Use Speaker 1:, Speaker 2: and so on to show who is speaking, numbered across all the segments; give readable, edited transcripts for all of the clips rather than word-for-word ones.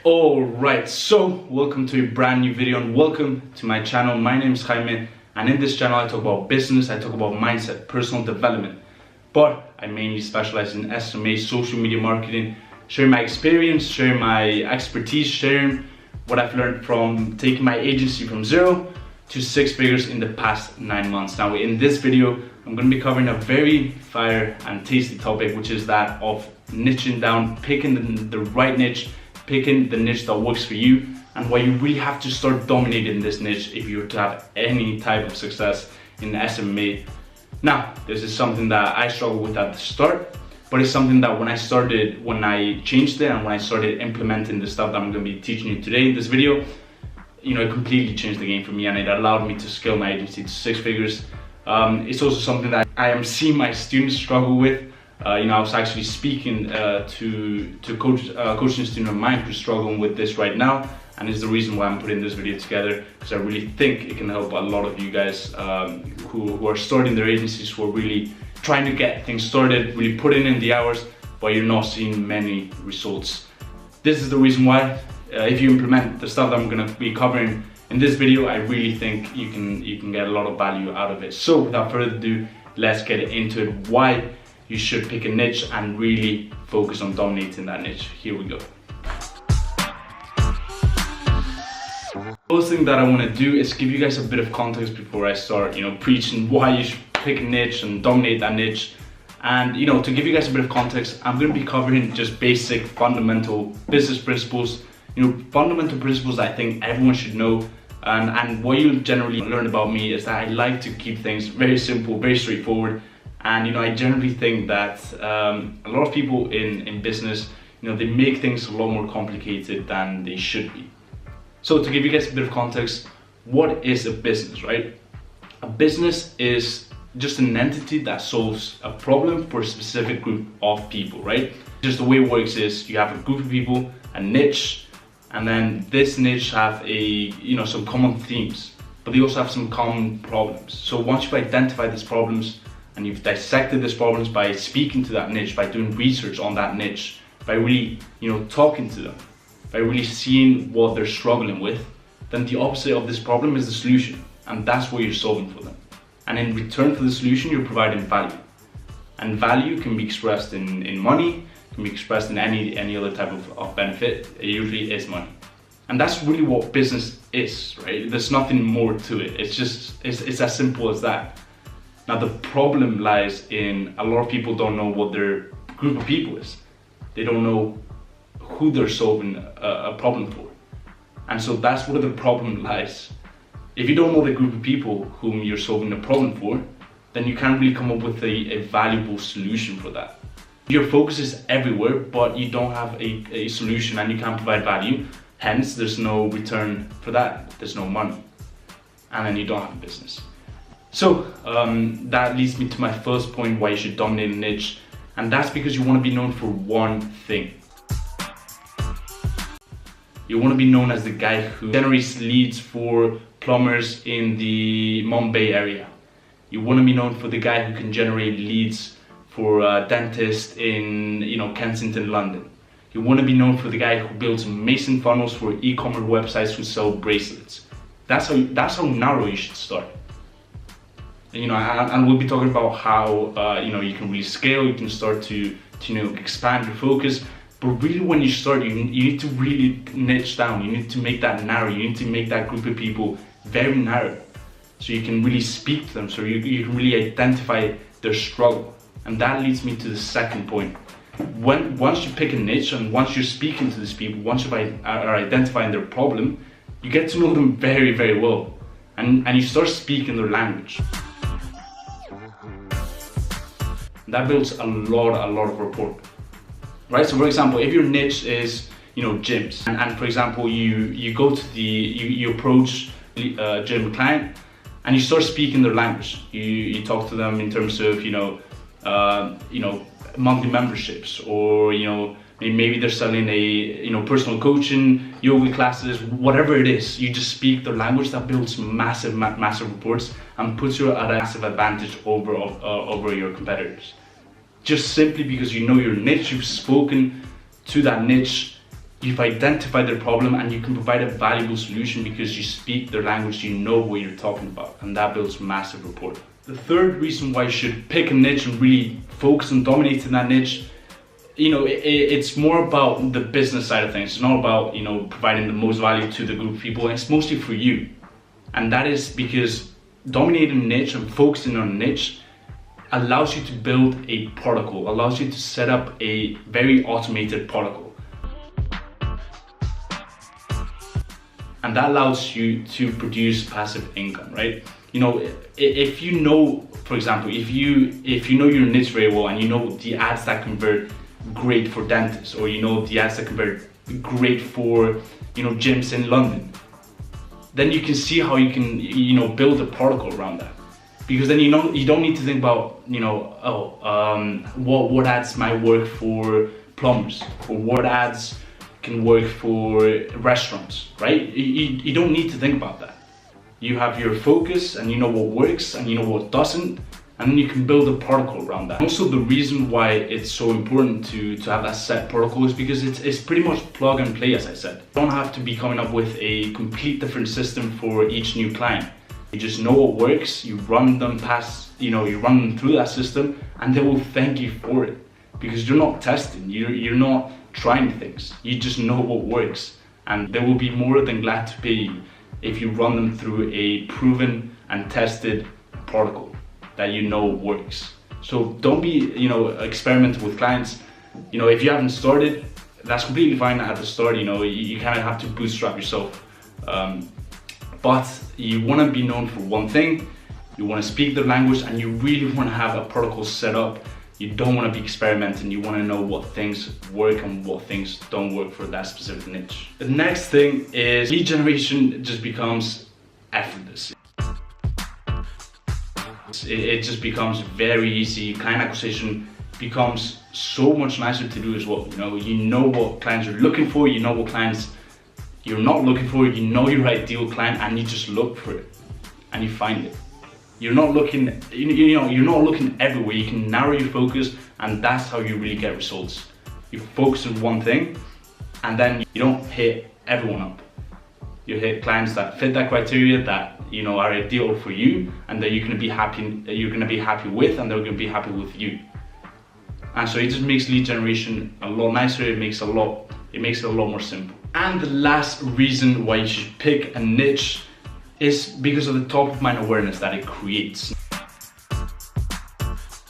Speaker 1: Alright, so welcome to a brand new video and welcome to my channel. My name is Jaime, and in this channel I talk about business, I talk about mindset, personal development, but I mainly specialize in SMMA, social media marketing, sharing my experience, sharing my expertise, sharing what I've learned from taking my agency from 0 to 6 figures in the past 9 months. Now in this video I'm going to be covering a very fire and tasty topic, which is that of niching down, picking the right niche, picking the niche that works for you, and why you really have to start dominating this niche if you're to have any type of success in SMMA. Now, this is something that I struggled with at the start, but it's something that when I changed it and when I started implementing the stuff that I'm going to be teaching you today in this video, it completely changed the game for me, and it allowed me to scale my agency to 6 figures. It's also something that I am seeing my students struggle with. I was actually speaking to coaching student of mine who's struggling with this right now, and it's the reason why I'm putting this video together, because I really think it can help a lot of you guys who are starting their agencies, who are really trying to get things started, really putting in the hours, but you're not seeing many results. This is the reason why, if you implement the stuff that I'm going to be covering in this video, I really think you can get a lot of value out of it. So without further ado, let's get into it. Why you should pick a niche and really focus on dominating that niche. Here we go. First thing that I want to do is give you guys a bit of context before I start, preaching why you should pick a niche and dominate that niche. And to give you guys a bit of context, I'm going to be covering just basic fundamental business principles, fundamental principles that I think everyone should know. And what you'll generally learn about me is that I like to keep things very simple, very straightforward. And I generally think that a lot of people in business, they make things a lot more complicated than they should be. So to give you guys a bit of context, what is a business, right? A business is just an entity that solves a problem for a specific group of people, right? Just the way it works is you have a group of people, a niche, and then this niche have some common themes, but they also have some common problems. So once you've identified these problems, and you've dissected these problems by speaking to that niche, by doing research on that niche, by really, talking to them, by really seeing what they're struggling with, then the opposite of this problem is the solution, and that's what you're solving for them. And in return for the solution, you're providing value. And value can be expressed in money, can be expressed in any other type of benefit. It usually is money. And that's really what business is, right? There's nothing more to it. It's as simple as that. Now the problem lies in a lot of people don't know what their group of people is. They don't know who they're solving a problem for. And so that's where the problem lies. If you don't know the group of people whom you're solving a problem for, then you can't really come up with a valuable solution for that. Your focus is everywhere, but you don't have a solution and you can't provide value. Hence, there's no return for that. There's no money. And then you don't have a business. So that leads me to my first point, why you should dominate a niche, and that's because you want to be known for one thing. You want to be known as the guy who generates leads for plumbers in the Mumbai area. You want to be known for the guy who can generate leads for dentists in Kensington, London. You want to be known for the guy who builds amazing funnels for e-commerce websites who sell bracelets. That's how narrow you should start. And we'll be talking about how you can really scale, you can start to expand your focus. But really, when you start, you need to really niche down. You need to make that narrow. You need to make that group of people very narrow, so you can really speak to them, so you can really identify their struggle. And that leads me to the second point. Once you pick a niche and once you're speaking to these people, once you are identifying their problem, you get to know them very, very well, and you start speaking their language. That builds a lot of rapport, right? So for example, if your niche is gyms, and for example you approach a gym client and you start speaking their language. You talk to them in terms of monthly memberships, or maybe they're selling a personal coaching, yoga classes, whatever it is. You just speak their language. That builds massive reports and puts you at a massive advantage over your competitors. Just simply because you know your niche, you've spoken to that niche, you've identified their problem, and you can provide a valuable solution because you speak their language, you know what you're talking about, and that builds massive rapport. The third reason why you should pick a niche and really focus on dominating that niche, it's more about the business side of things. It's not about, providing the most value to the group of people. It's mostly for you. And that is because dominating a niche and focusing on a niche allows you to build a protocol, allows you to set up a very automated protocol. And that allows you to produce passive income, right? If you know, for example, if you know your niche very well, and you know the ads that convert great for dentists, or the ads that convert great for gyms in London, then you can see how you can build a protocol around that. Because then you don't need to think about what ads might work for plumbers, or what ads can work for restaurants, right? You don't need to think about that. You have your focus, and you know what works and you know what doesn't, and then you can build a protocol around that. Also, the reason why it's so important to have that set protocol is because it's pretty much plug and play, as I said. You don't have to be coming up with a complete different system for each new client. You just know what works, you run them you run them through that system, and they will thank you for it. Because you're not testing, you're not trying things, you just know what works, and they will be more than glad to pay you if you run them through a proven and tested protocol that works. So don't be experimenting with clients. If you haven't started, that's completely fine at the start. You kind of have to bootstrap yourself, but you want to be known for one thing. You want to speak their language, and you really want to have a protocol set up. You don't want to be experimenting. You want to know what things work and what things don't work for that specific niche. The next thing is lead generation just becomes effortless. It just becomes very easy. Client acquisition becomes so much nicer to do as well. You know what clients you're looking for, you know what clients you're not looking for, you know your ideal client, and you just look for it and you find it. You're not looking, you're not looking everywhere. You can narrow your focus, and that's how you really get results. You focus on one thing, and then you don't hit everyone up. You hit clients that fit that criteria, that are ideal for you, and that you're gonna be happy with, and they're gonna be happy with you. And so it just makes lead generation a lot nicer. It makes it a lot more simple. And the last reason why you should pick a niche is because of the top of mind awareness that it creates.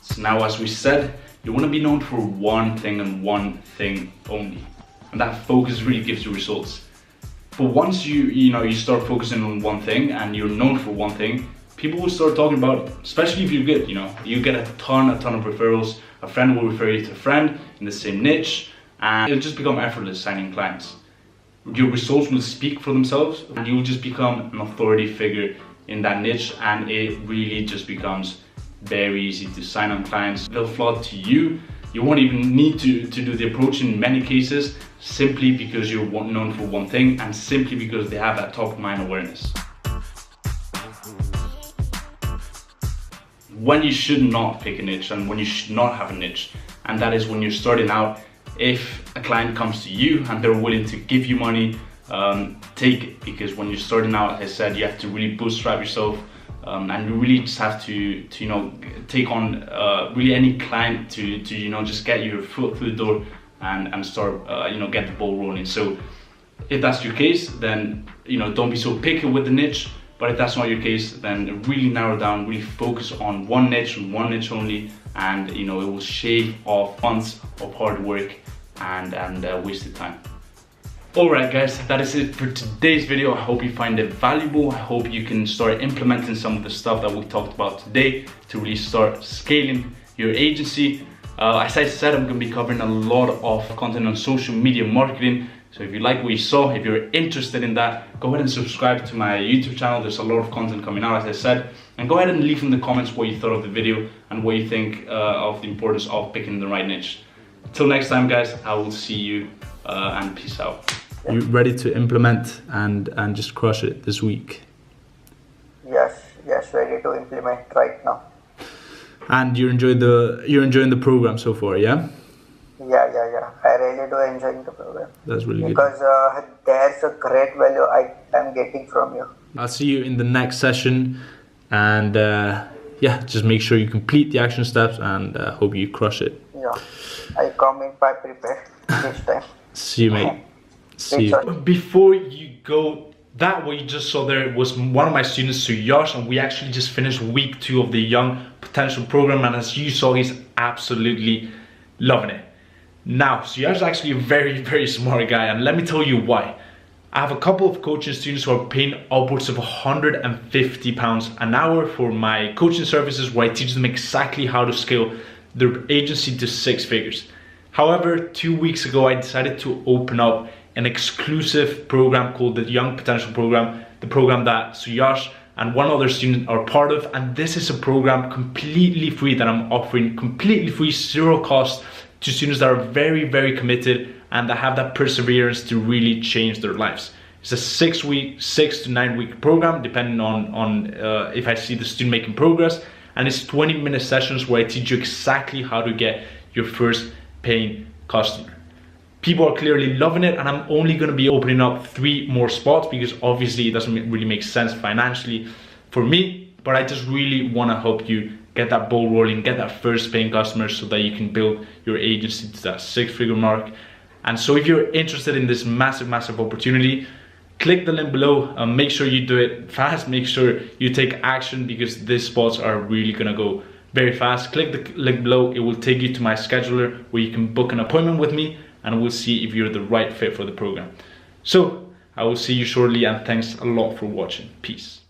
Speaker 1: So now, as we said, you want to be known for one thing and one thing only, and that focus really gives you results. But once you start focusing on one thing and you're known for one thing, people will start talking about it, especially if you're good. You get a ton of referrals. A friend will refer you to a friend in the same niche, and it'll just become effortless signing clients. Your results will speak for themselves, and you will just become an authority figure in that niche, and it really just becomes very easy to sign on clients. They'll flock to you. You won't even need to do the approach in many cases, simply because you're known for one thing, and simply because they have that top of mind awareness. When you should not pick a niche, and when you should not have a niche, and that is when you're starting out. If a client comes to you and they're willing to give you money, take it, because when you're starting out, as I said, you have to really bootstrap yourself, and you really just have to take on really any client to just get your foot through the door and start get the ball rolling. So if that's your case, then don't be so picky with the niche. But if that's not your case, then really narrow down, really focus on one niche and one niche only, and it will shave off months of hard work and wasted time. Alright guys, that is it for today's video. I hope you find it valuable. I hope you can start implementing some of the stuff that we talked about today to really start scaling your agency. As I said, I'm going to be covering a lot of content on social media marketing. So if you like what you saw, if you're interested in that, go ahead and subscribe to my YouTube channel. There's a lot of content coming out, as I said. And go ahead and leave in the comments what you thought of the video and what you think of the importance of picking the right niche. Till next time, guys, I will see you and peace out. You ready to implement and just crush it this week?
Speaker 2: Yes, ready to implement right now.
Speaker 1: And you're enjoying the program so far, yeah?
Speaker 2: Yeah. I really do enjoying the program
Speaker 1: That's really good.
Speaker 2: because there's a great value I am getting from you.
Speaker 1: I'll see you in the next session, and yeah, just make sure you complete the action steps, and hope you crush it.
Speaker 2: Yeah, I come in by prepared this time.
Speaker 1: See you, mate. See you. Before you go, that what you just saw there was one of my students, Suyash, and we actually just finished week 2 of the Young Potential program, and as you saw, he's absolutely loving it. Now, Suyash is actually a very, very smart guy, and let me tell you why. I have a couple of coaching students who are paying upwards of £150 an hour for my coaching services, where I teach them exactly how to scale their agency to 6 figures. However, 2 weeks ago, I decided to open up an exclusive program called the Young Potential program, the program that Suyash and one other student are part of. And this is a program completely free that I'm offering, completely free, zero cost, to students that are very, very committed and that have that perseverance to really change their lives. It's a 6 to 9 week program, depending on if I see the student making progress. And it's 20-minute sessions where I teach you exactly how to get your first paying customer. People are clearly loving it, and I'm only going to be opening up 3 more spots because obviously it doesn't really make sense financially for me, but I just really want to help you get that ball rolling, get that first paying customer so that you can build your agency to that 6-figure mark. And so if you're interested in this massive opportunity, click the link below. Make sure you do it fast, make sure you take action, because these spots are really going to go very fast. Click the link below, it will take you to my scheduler where you can book an appointment with me, and we'll see if you're the right fit for the program. So I will see you shortly, and thanks a lot for watching. Peace.